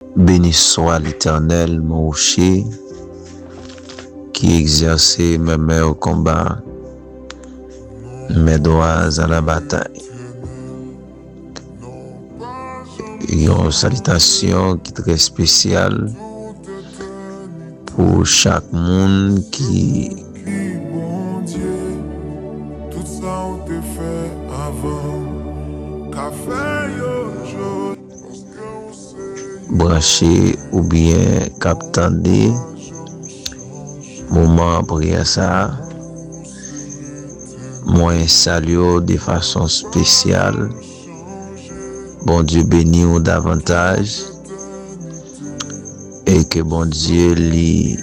Béni soit l'Éternel, mon rocher, qui exerçait mes mains au combat, mes doigts à la bataille. Une salutation qui est très spéciale pour chaque monde qui branché ou bien captandé moment prière ça. Moi salue de façon spéciale. Bon Dieu bénit ou davantage et que bon Dieu lui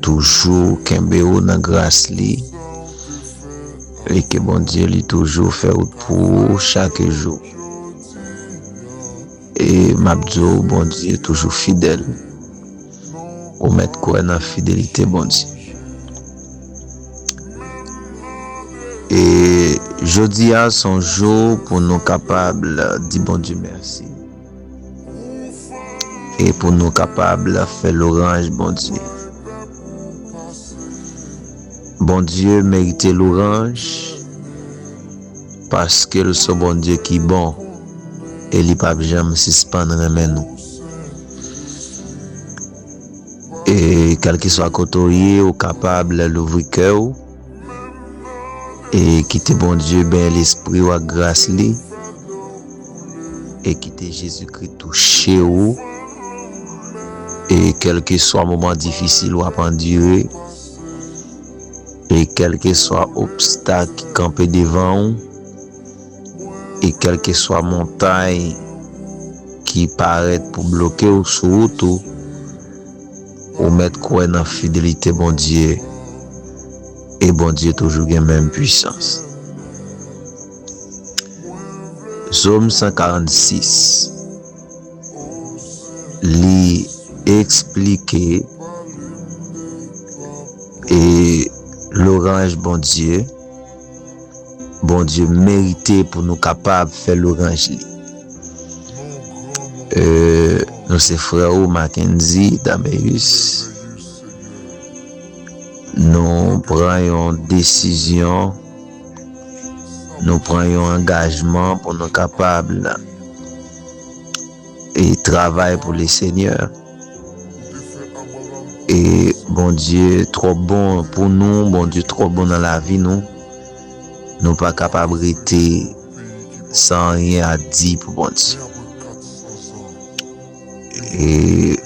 toujours kembe ou dans grâce li et que bon Dieu lui toujours fait pour chaque jour. Et m'abdou bon Dieu toujours fidèle ou mettre quoi dans fidélité bon Dieu. Et jeudi a son jour pour nous capables de dire bon Dieu merci. Et pour nous capables de faire l'orange bon Dieu. Bon Dieu mérite l'orange parce que le son bon Dieu qui est bon et il pas jamais suspendre nous. Et quel que soit côté ou capable d'ouvrir cœur et quitter bon Dieu ben l'esprit ou grâce li et quitter Jésus-Christ touché ou et quel que soit moment difficile ou à endurer et quel que soit obstacle qui campe devant et quelle que soit montagne qui paraît pour bloquer ou sur route ou mettre quoi dans fidélité bon Dieu et bon Dieu toujours gagne même puissance. Psaume 146 li expliquer et l'orange bon Dieu mérité pour nous capables de faire l'orange li. Nous c'est frère Mackenzie d'Améus. Nous prenons une décision, nous prenons un engagement pour nous capables et travailler pour le Seigneur. Et bon Dieu trop bon pour nous, bon Dieu trop bon dans la vie nous pas capables de rester sans rien à dire pour bon Dieu. Et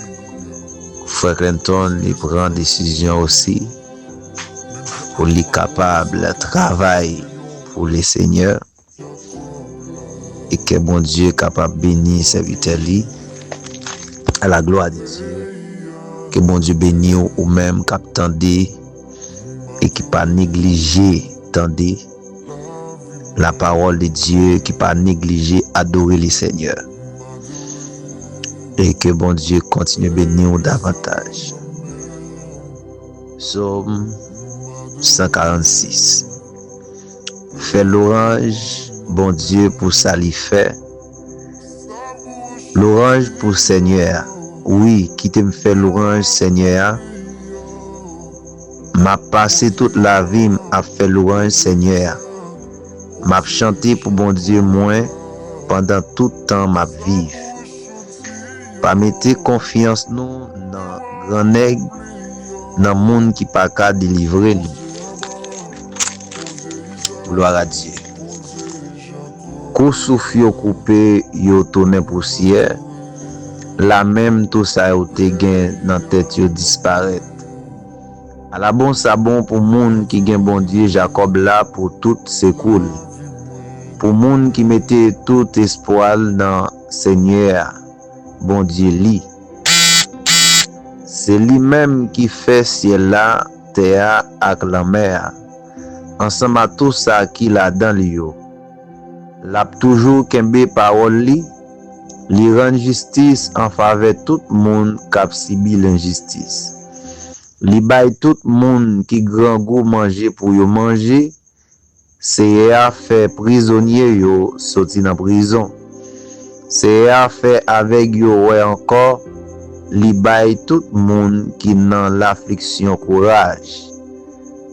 Frère Clinton il prend décision aussi pour les capables de travailler pour le Seigneur et que bon Dieu est capable de bénir serviteur li à la gloire de Dieu. Que bon Dieu bénisse ou même qui attendez et qui pas négliger tendez la parole de Dieu, qui pas négliger adorer le Seigneur. Et que bon Dieu continue à bénir davantage. Psaume 146. Fais l'orange, bon Dieu, pour ça l'y fait. L'orange pour Seigneur. Oui, qui te me fait l'orange, Seigneur. M'a passé toute la vie à faire l'orange, Seigneur. M'a chanté pour bon Dieu moins pendant tout temps m'a vivre. Pas mettre confiance nous dans grand nègre, dans monde qui pas qu'à délivrer nous. Gloire à Dieu. Kou souffle yo coupé yo tourné poussière. La même tout ça yo te gen dans tête yo disparaît. À la bon ça bon pour monde qui gen bon Dieu Jacob là pour tout s'écoule. Pour monde qui mettait tout espoir dans Seigneur bon Dieu li. C'est lui-même qui fait ciel là, terre ak la mer. Ensemble à tout ça qu'il a dans l'yo. L'a toujours kembe parole li rend justice en faveur tout monde qui subi l'injustice. Li bay tout monde qui grand goût manger pour yo manger. C'est à faire prisonnier yo sorti dans prison. C'est à faire avec yo ouais encore li bay tout moun ki nan l'affliction courage.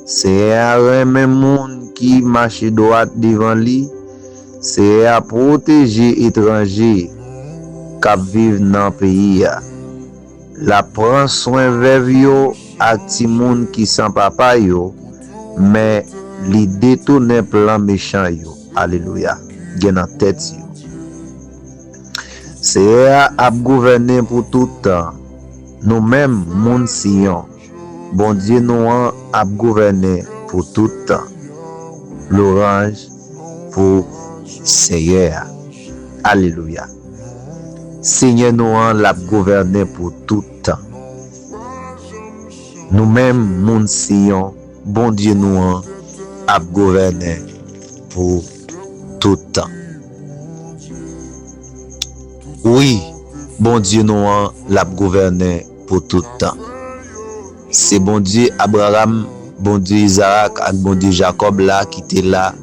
C'est à remen moun qui marche droit devant li, c'est à protéger étrangers qui vivent dans pays ya. La prend soin veuve yo ak ti moun qui sans papa yo, mais li détourne plan méchant yo. Alléluia. Gen en tête yo. C'est à gouverner pour tout temps. Nous-mêmes moun Sion. Bon Dieu nous a gouverné pour tout temps. L'orange pour Seigneur. Alléluia. Seigneur nous l'a gouverné pour tout temps. Nous-mêmes, moun Sion, bon Dieu nous a gouverné pour tout temps. Oui, bon Dieu nous l'a gouverné pour tout temps. C'est bon Dieu Abraham, bon Dieu Isaac et bon Dieu Jacob là qui était là,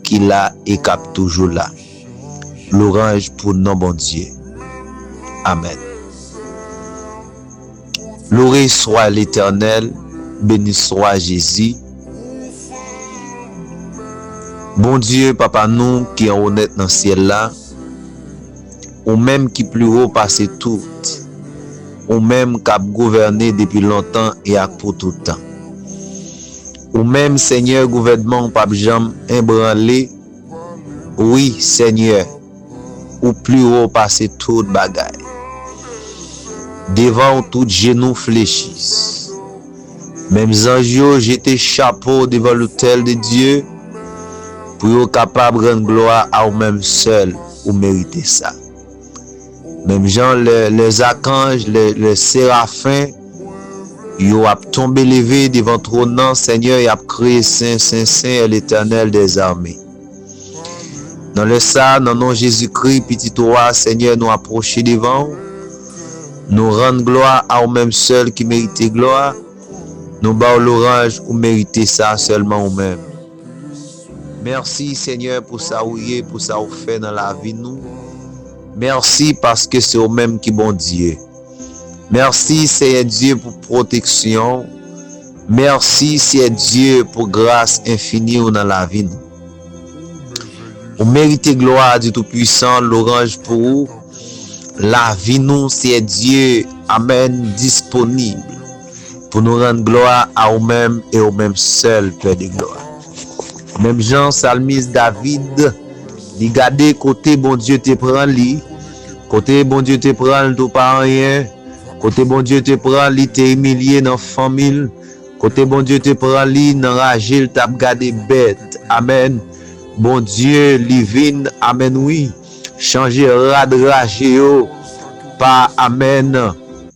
qui là et cap toujours là. L'orange pour non bon Dieu. Amen. Loué soit l'Éternel, béni soit Jésus. Bon Dieu, papa nous qui est honnête dans le ciel là, ou même qui plus haut passe tout, ou même qui a gouverné depuis longtemps et pour tout temps. Ou même Seigneur gouvernement pas jamais ébranlé. Oui, Seigneur, ou plus haut passe tout bagaille. Devant tout genou fléchissent. Même anges jeté chapeau devant l'autel de Dieu pour être capable de rendre gloire à vous-même seul ou mériter ça. Même gens les archanges, les séraphins, ils ont tombé levé devant ton nom, Seigneur, ils ont créé Saint, Saint, Saint, l'Éternel des armées. Dans le sang, dans le nom de Jésus-Christ, petit roi, Seigneur, nous approcher devant. Nous rendre gloire à vous-même seul qui mérite gloire. Nous bas l'orange ou méritez ça seulement vous-même. Merci Seigneur pour ça ou pour ça vous fait dans la vie nous. Merci parce que c'est vous-même qui bon Dieu. Merci Seigneur Dieu pour protection. Merci Seigneur Dieu pour grâce infinie dans la vie nous. Vous méritez gloire du Tout-Puissant, l'orange pour vous. La vie nous, c'est Dieu, Amen, disponible pour nous rendre gloire à vous-même et au même seul, Père de gloire. Même Jean, Salmis, David, il garde côté bon Dieu te prend lui, côté bon Dieu te prend tout pas rien, côté bon Dieu te prend lui te humilié dans famille, côté bon Dieu te prend lui dans ragil t'a gardé bête. Amen. Bon Dieu, livine, amen oui. Changer rad ragéo par amen,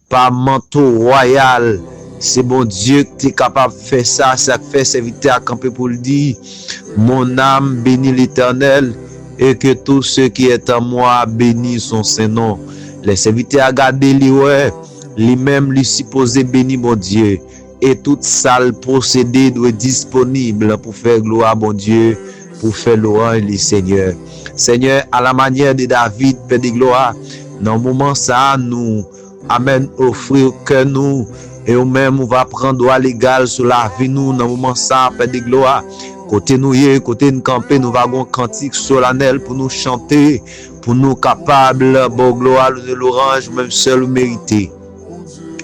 par manteau royal. C'est bon Dieu qui est capable de faire ça, ça fait serviteur à camper pour le dire. Mon âme bénit l'Éternel et que tous ceux qui est en moi bénissent son Saint-Nom. Les serviteurs à garder lui-même lui supposé bénir mon Dieu. Et toute salle procédé doit être disponible pour faire gloire à bon Dieu, pour faire louange le Seigneur. Seigneur, à la manière de David, Père de gloire, dans le moment ça, nous, amen, offrir que nous, et nous-mêmes, on va prendre droit légal sur la vie, nous, dans le moment ça, Père de gloire. Côté nous, côté nous camper, nous avons un cantique solennel pour nous chanter, pour nous capables, bon gloire de l'orange, même seul mérité.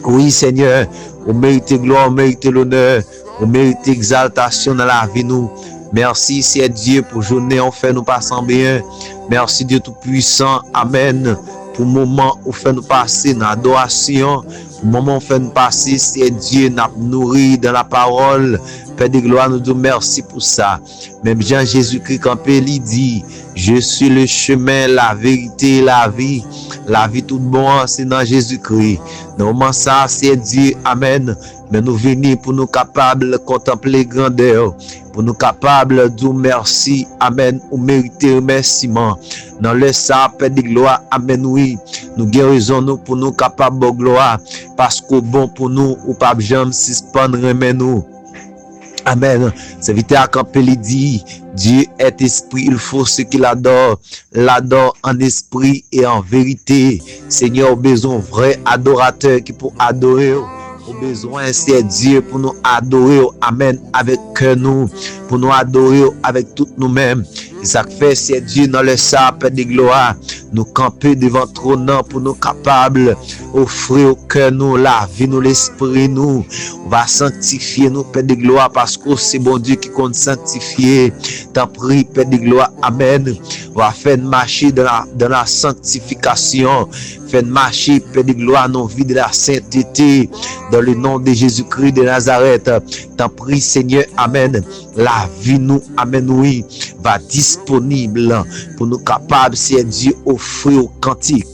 Oui, Seigneur, on mérite gloire, on mérite l'honneur, on mérite exaltation dans la vie, nous. Merci, c'est Dieu, pour journée, on fait nous passer bien. Merci, Dieu Tout-Puissant. Amen. Pour le moment où fait nous passer dans l'adoration, pour le moment où fait nous passer, c'est Dieu, nous nourrit dans la parole. Père de gloire, nous disons merci pour ça. Même Jean-Jésus-Christ, quand il dit, je suis le chemin, la vérité, la vie. La vie toute bonne, c'est dans Jésus-Christ. Dans le moment ça, c'est Dieu. Amen. Mais nous venons pour nous capables de contempler grandeur. Pour nous capables de dire merci. Amen. Ou mériter remerciement. Dans le sang, Père de gloire. Amen. Oui. Nous guérissons nous pour nous capables de gloire. Parce qu'au bon pour nous, ou pas jamais suspendre nous. Amen. Serviteur à camper dit, Dieu est esprit, il faut ceux qui l'adorent en esprit et en vérité. Seigneur, besoin vrai adorateur qui pour adorer. Au besoin, c'est Dieu pour nous adorer, amen, avec cœur nous, pour nous adorer avec tout nous-mêmes. Et ça fait, c'est Dieu dans le sapin de gloire, nous camper devant trône pour nous capables offrir au cœur nous la vie, nous l'esprit nous. On va sanctifier nous, Père de gloire, parce que c'est bon Dieu qui compte sanctifier. T'en prie, Père de gloire, amen. On va faire marcher dans la sanctification. Faire marcher, Père de gloire, nos vies de la sainteté, dans le nom de Jésus-Christ de Nazareth. T'en prie, Seigneur, amen. La vie nous, amen, oui, va disponible pour nous capables, c'est Dieu, offrir au cantique,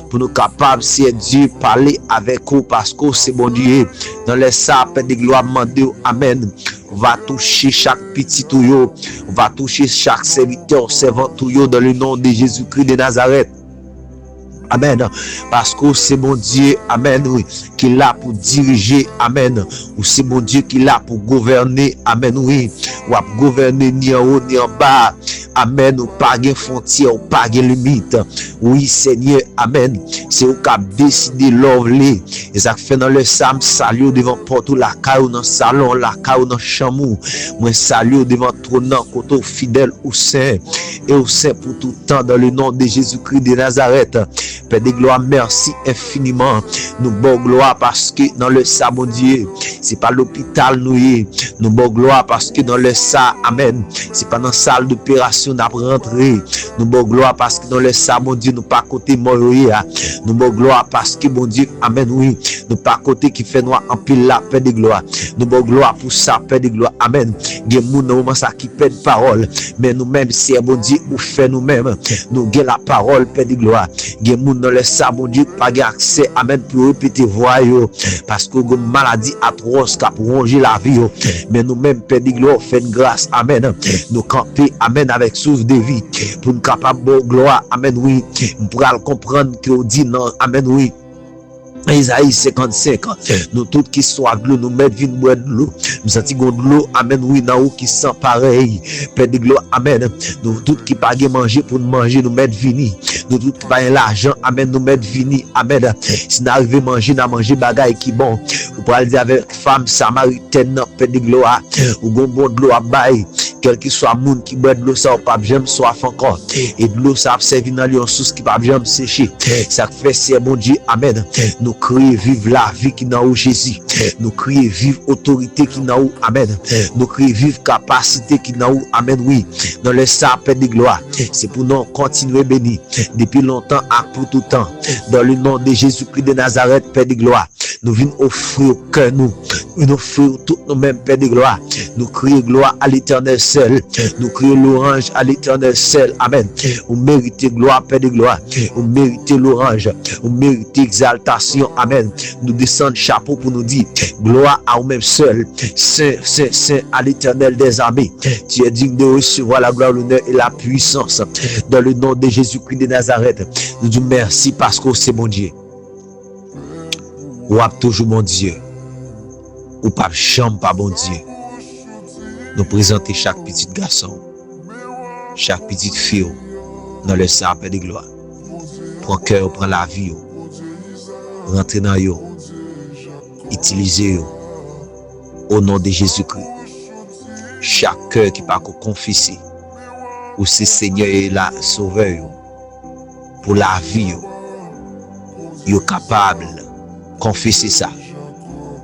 pour nous capables, c'est Dieu, parler avec vous, parce que c'est bon Dieu. Dans les sapins de gloire, demander, amen. On va toucher chaque petit touyo, on va toucher chaque serviteur, servant touyo, dans le nom de Jésus-Christ de Nazareth. Amen. Parce que c'est mon Dieu, amen, oui, qui est là pour diriger, amen. Ou c'est mon Dieu qui est là pour gouverner, amen, oui. Ou à gouverner ni en haut ni en bas, amen. Ou pas de frontières, ou pas de limites. Oui, Seigneur, amen. C'est vous qui avez décidé l'ouvrir. Et ça fait dans le psaume, salut devant porte la caille dans le salon, la caille dans le chamou. Moi, salut devant trône, côté fidèle ou saint. Et au saint pour tout temps, dans le nom de Jésus-Christ de Nazareth. Père de gloire, merci infiniment. Nous bon gloire parce que dans le ça, mon Dieu, c'est pas l'hôpital nous. Nous bon gloire parce que dans le ça, amen, c'est pas dans la salle d'opération d'après rentrer. Nous bon gloire parce que dans le ça, mon Dieu, nous pas côté mort. Nous bon gloire parce que, mon Dieu, amen, oui, nous pas côté qui fait noir en pile la paix de gloire. Nous bon gloire pour ça, paix de gloire, amen. Il y a des moments ça qui perd parole, mais nous-mêmes, c'est bon Dieu, nous fait nous-mêmes. Nous gagnons la parole, paix de gloire. Il y a dans le ça, mon Dieu, pas accès, amen, pour répéter voix, parce que une maladie atroce qui a rongé la vie, mais nous-mêmes, Père de gloire, fait grâce, amen. Nous camper, amen, avec souffle de vie, pour nous capables de gloire, amen, oui, nous pourrons comprendre que on dit non, amen, oui. Isaïe 55, nous tous qui soient de l'eau, nous mettons vin boire de l'eau. Nous sentons de l'eau, amen, oui, dans où qui sent pareil. Père de gloire, amen. Nous tous qui pagons manger pour nous manger, nous mettons vini. Nous tous qui payons l'argent, amen, nous mettons vini, amen. Si nous arrivons à manger bagaille qui bon. Vous pouvez dire avec femme samaritaine, Père de gloire, ou bon de l'eau à bail. Quel que soit le monde qui boit de l'eau, ça va pas jamais soif encore. Et de l'eau, ça a servi dans une source qui va jamais sécher. Ça fait, c'est mon Dieu, amen. Nous crions vive la vie qui n'a où Jésus. Nous crions vive autorité qui n'a où, amen. Nous crions vive capacité qui n'a où, amen, oui. Dans le sapin de gloire. C'est pour nous continuer béni depuis longtemps et pour tout temps. Dans le nom de Jésus-Christ de Nazareth, Père de gloire. Nous venons offrir au cœur nous. Nous offrir tout nous-mêmes, Père de gloire. Nous crions gloire à l'Éternel seul. Nous crions l'orange à l'Éternel seul. Amen. Vous méritez gloire, Père de gloire. Vous méritez l'orange. Vous méritez exaltation. Amen. Nous descendons chapeau pour nous dire gloire à vous-même seul. Saint, Saint, Saint à l'Éternel des armées. Tu es digne de recevoir la gloire, l'honneur et la puissance. Dans le nom de Jésus-Christ de Nazareth. Nous disons merci parce que c'est mon Dieu. Ou ap toujours mon Dieu. Ou pas jamais pas bon Dieu. Nous présenter chaque petit garçon, chaque petite fille dans le sapin de gloire. Prends cœur, prends la vie, rentrez dans yo, utilisez yo au nom de Jésus-Christ. Chaque cœur qui pas confesser ou c'est Seigneur et la Sauveur pour la vie, yo capable confesser ça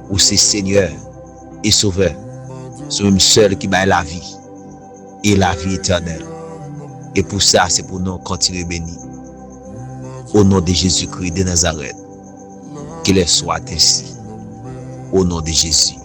ou c'est Seigneur et Sauveur. C'est même seul qui bat la vie et la vie éternelle. Et pour ça, c'est pour nous continuer bénis. Au nom de Jésus-Christ de Nazareth, qu'il soit ainsi. Au nom de Jésus.